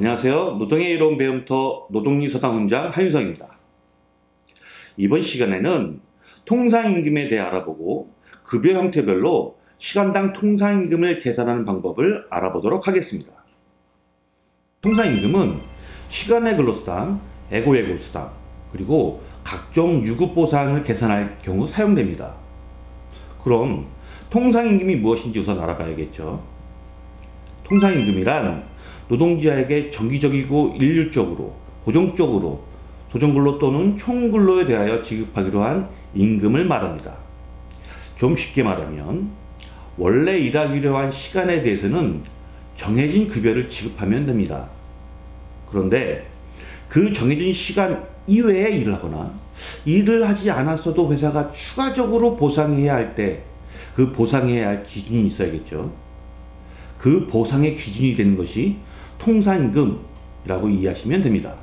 안녕하세요. 노동의 이로운 배움터 노동리서당 훈장 한유성입니다. 이번 시간에는 통상임금에 대해 알아보고 급여 형태별로 시간당 통상임금을 계산하는 방법을 알아보도록 하겠습니다. 통상임금은 시간의 근로수당, 에고수당, 그리고 각종 유급보상을 계산할 경우 사용됩니다. 그럼 통상임금이 무엇인지 우선 알아봐야겠죠. 통상임금이란 노동자에게 정기적이고 일률적으로, 고정적으로 조정근로 또는 총근로에 대하여 지급하기로 한 임금을 말합니다. 좀 쉽게 말하면 원래 일하기로 한 시간에 대해서는 정해진 급여를 지급하면 됩니다. 그런데 그 정해진 시간 이외에 일을 하거나 일을 하지 않았어도 회사가 추가적으로 보상해야 할 때 그 보상해야 할 기준이 있어야겠죠. 그 보상의 기준이 되는 것이 통상임금이라고 이해하시면 됩니다.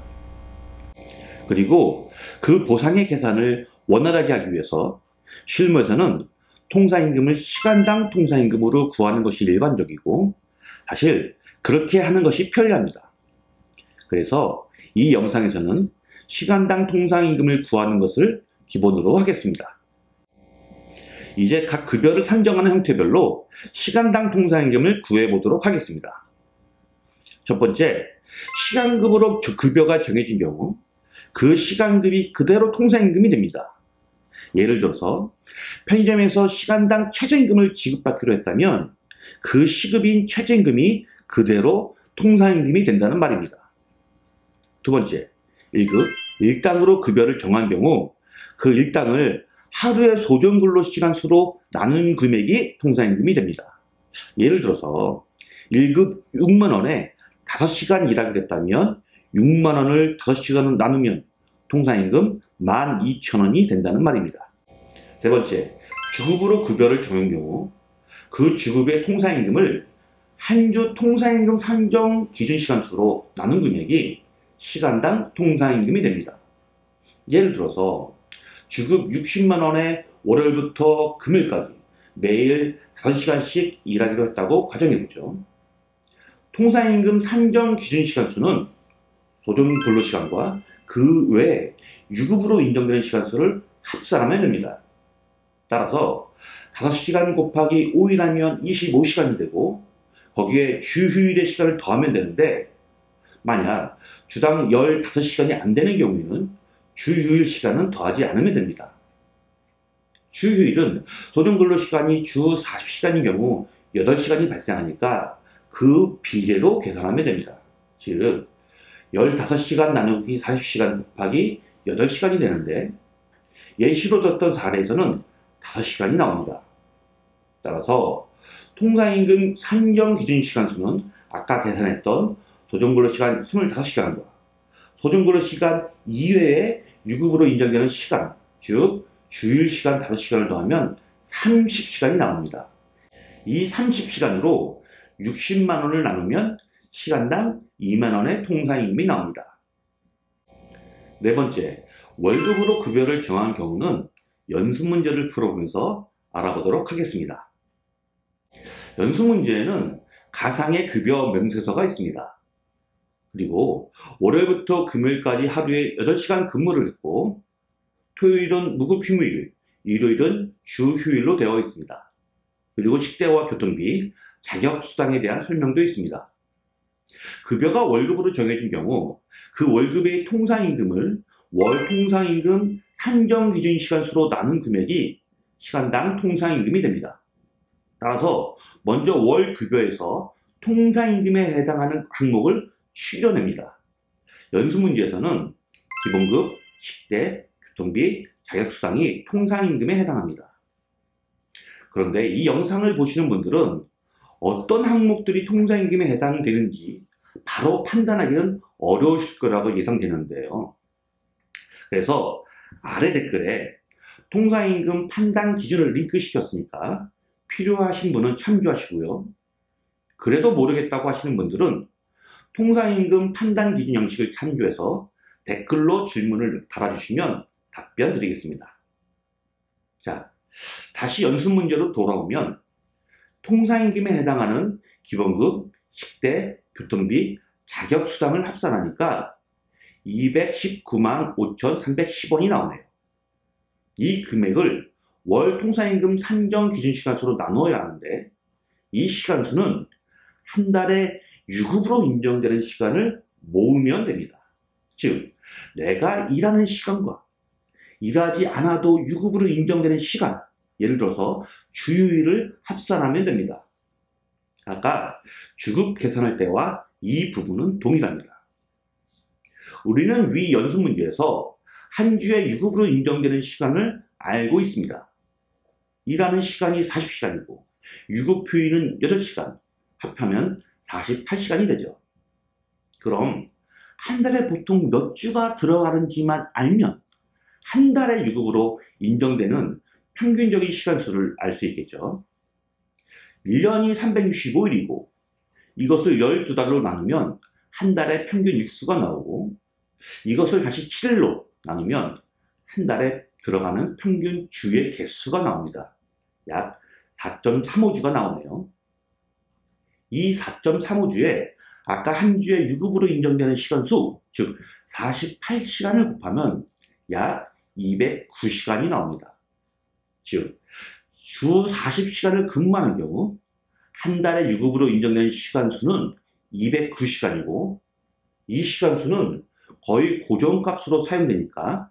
그리고 그 보상의 계산을 원활하게 하기 위해서 실무에서는 통상임금을 시간당 통상임금으로 구하는 것이 일반적이고 사실 그렇게 하는 것이 편리합니다. 그래서 이 영상에서는 시간당 통상임금을 구하는 것을 기본으로 하겠습니다. 이제 각 급여를 산정하는 형태별로 시간당 통상임금을 구해보도록 하겠습니다. 첫 번째, 시간급으로 급여가 정해진 경우 그 시간급이 그대로 통상임금이 됩니다. 예를 들어서 편의점에서 시간당 최저임금을 지급받기로 했다면 그 시급인 최저임금이 그대로 통상임금이 된다는 말입니다. 두 번째, 1급, 일당으로 급여를 정한 경우 그 일당을 하루의 소정근로시간 수로 나눈 금액이 통상임금이 됩니다. 예를 들어서 1급 6만원에 5시간 일하게 됐다면 6만원을 5시간으로 나누면 통상임금 12,000원이 된다는 말입니다. 세 번째, 주급으로 급여를 정한 경우 그 주급의 통상임금을 한 주 통상임금 산정 기준시간수로 나눈 금액이 시간당 통상임금이 됩니다. 예를 들어서 주급 60만원에 월요일부터 금요일까지 매일 5시간씩 일하기로 했다고 가정해보죠. 통상임금 산정 기준시간수는 소정근로시간과 그 외에 유급으로 인정되는 시간수를 합산하면 됩니다. 따라서 5시간 곱하기 5일하면 25시간이 되고 거기에 주휴일의 시간을 더하면 되는데 만약 주당 15시간이 안 되는 경우에는 주휴일 시간은 더하지 않으면 됩니다. 주휴일은 소정근로시간이 주 40시간인 경우 8시간이 발생하니까 그 비례로 계산하면 됩니다. 즉 15시간 나누기 40시간 곱하기 8시간이 되는데 예시로 들었던 사례에서는 5시간이 나옵니다. 따라서 통상임금 산정 기준시간수는 아까 계산했던 소정근로시간 25시간과 소정근로시간 이외에 유급으로 인정되는 시간, 즉 주일시간 5시간을 더하면 30시간이 나옵니다. 이 30시간으로 60만원을 나누면 시간당 2만원의 통상임금이 나옵니다. 네 번째, 월급으로 급여를 정한 경우는 연수문제를 풀어보면서 알아보도록 하겠습니다. 연수문제에는 가상의 급여 명세서가 있습니다. 그리고 월요일부터 금요일까지 하루에 8시간 근무를 했고 토요일은 무급휴무일, 일요일은 주휴일로 되어 있습니다. 그리고 식대와 교통비, 자격수당에 대한 설명도 있습니다. 급여가 월급으로 정해진 경우 그 월급의 통상임금을 월통상임금 산정기준시간수로 나눈 금액이 시간당 통상임금이 됩니다. 따라서 먼저 월급여에서 통상임금에 해당하는 항목을 추려냅니다. 연수문제에서는 기본급, 식대, 교통비, 자격수당이 통상임금에 해당합니다. 그런데 이 영상을 보시는 분들은 어떤 항목들이 통상임금에 해당되는지 바로 판단하기는 어려우실 거라고 예상되는데요. 그래서 아래 댓글에 통상임금 판단 기준을 링크시켰으니까 필요하신 분은 참조하시고요. 그래도 모르겠다고 하시는 분들은 통상임금 판단 기준 형식을 참조해서 댓글로 질문을 달아주시면 답변 드리겠습니다. 자, 다시 연습 문제로 돌아오면 통상임금에 해당하는 기본급, 식대, 교통비, 자격수당을 합산하니까 219만 5,310원이 나오네요. 이 금액을 월 통상임금 산정 기준 시간수로 나눠야 하는데, 이 시간수는 한 달에 유급으로 인정되는 시간을 모으면 됩니다. 즉, 내가 일하는 시간과 일하지 않아도 유급으로 인정되는 시간, 예를 들어서 주휴일을 합산하면 됩니다. 아까 주급 계산할 때와 이 부분은 동일합니다. 우리는 위 연습 문제에서 한 주에 유급으로 인정되는 시간을 알고 있습니다. 일하는 시간이 40시간이고 유급 휴일은 8시간, 합하면 48시간이 되죠. 그럼 한 달에 보통 몇 주가 들어가는지만 알면 한 달에 유급으로 인정되는 평균적인 시간수를 알 수 있겠죠. 1년이 365일이고 이것을 12달로 나누면 한 달에 평균 일수가 나오고, 이것을 다시 7일로 나누면 한 달에 들어가는 평균 주의 개수가 나옵니다. 약 4.35주가 나오네요. 이 4.35주에 아까 한 주에 유급으로 인정되는 시간수, 즉 48시간을 곱하면 약 209시간이 나옵니다. 즉, 주 40시간을 근무하는 경우 한 달에 유급으로 인정되는 시간수는 209시간이고, 이 시간수는 거의 고정값으로 사용되니까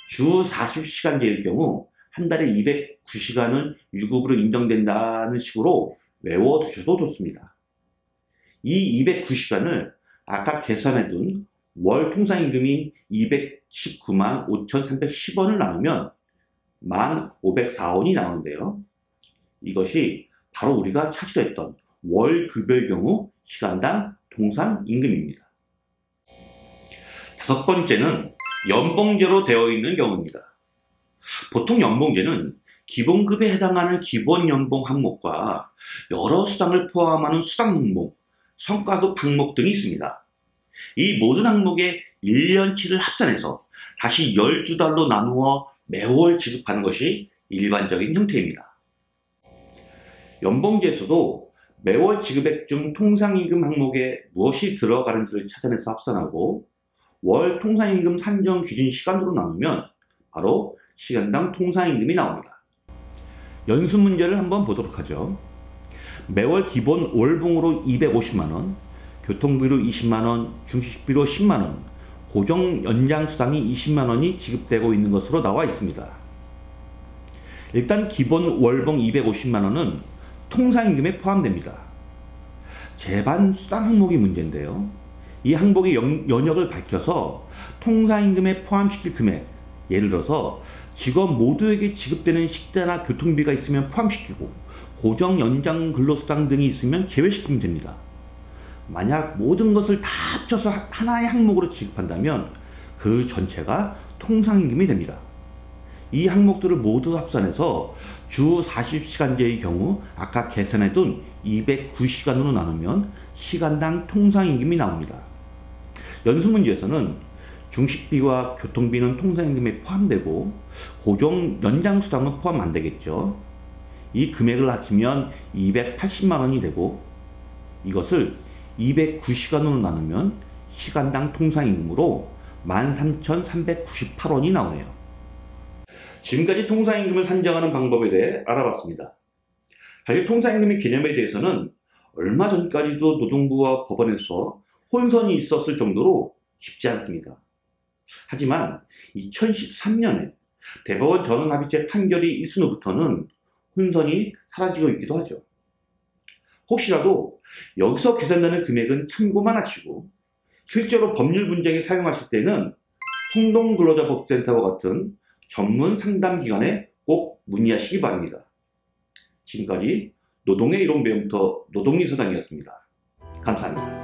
주 40시간제일 경우 한 달에 209시간은 유급으로 인정된다는 식으로 외워두셔도 좋습니다. 이 209시간을 아까 계산해둔 월 통상임금인 219만 5,310원을 나누면 1,504원이 나오는데요. 이것이 바로 우리가 찾으려 했던 월급여의 경우 시간당 통상임금입니다. 다섯 번째는 연봉제로 되어 있는 경우입니다. 보통 연봉제는 기본급에 해당하는 기본연봉 항목과 여러 수당을 포함하는 수당 항목, 성과급 항목 등이 있습니다. 이 모든 항목의 1년치를 합산해서 다시 12달로 나누어 매월 지급하는 것이 일반적인 형태입니다. 연봉제에서도 매월 지급액 중 통상임금 항목에 무엇이 들어가는지를 찾아내서 합산하고 월 통상임금 산정 기준 시간으로 나누면 바로 시간당 통상임금이 나옵니다. 연습 문제를 한번 보도록 하죠. 매월 기본 월봉으로 250만원, 교통비로 20만원, 중식비로 10만원, 고정 연장수당이 20만원이 지급되고 있는 것으로 나와 있습니다. 일단 기본 월봉 250만원은 통상임금에 포함됩니다. 제반 수당 항목이 문제인데요. 이 항목의 연역을 밝혀서 통상임금에 포함시킬 금액, 예를 들어서 직원 모두에게 지급되는 식대나 교통비가 있으면 포함시키고 고정 연장 근로수당 등이 있으면 제외시키면 됩니다. 만약 모든 것을 다 합쳐서 하나의 항목으로 지급한다면 그 전체가 통상임금이 됩니다. 이 항목들을 모두 합산해서 주 40시간제의 경우 아까 계산해둔 209시간으로 나누면 시간당 통상임금이 나옵니다. 연습 문제에서는 중식비와 교통비는 통상임금에 포함되고 고정 연장수당은 포함 안 되겠죠. 이 금액을 합치면 280만원이 되고, 이것을 209시간으로 나누면 시간당 통상임금으로 13,398원이 나오네요. 지금까지 통상임금을 산정하는 방법에 대해 알아봤습니다. 사실 통상임금의 개념에 대해서는 얼마 전까지도 노동부와 법원에서 혼선이 있었을 정도로 쉽지 않습니다. 하지만 2013년에 대법원 전원합의체 판결이 있은 후부터는 혼선이 사라지고 있기도 하죠. 혹시라도 여기서 계산되는 금액은 참고만 하시고 실제로 법률 분쟁에 사용하실 때는 성동근로자복지센터와 같은 전문 상담기관에 꼭 문의하시기 바랍니다. 지금까지 노동의 이론 배움부터 노동리서당이었습니다. 감사합니다.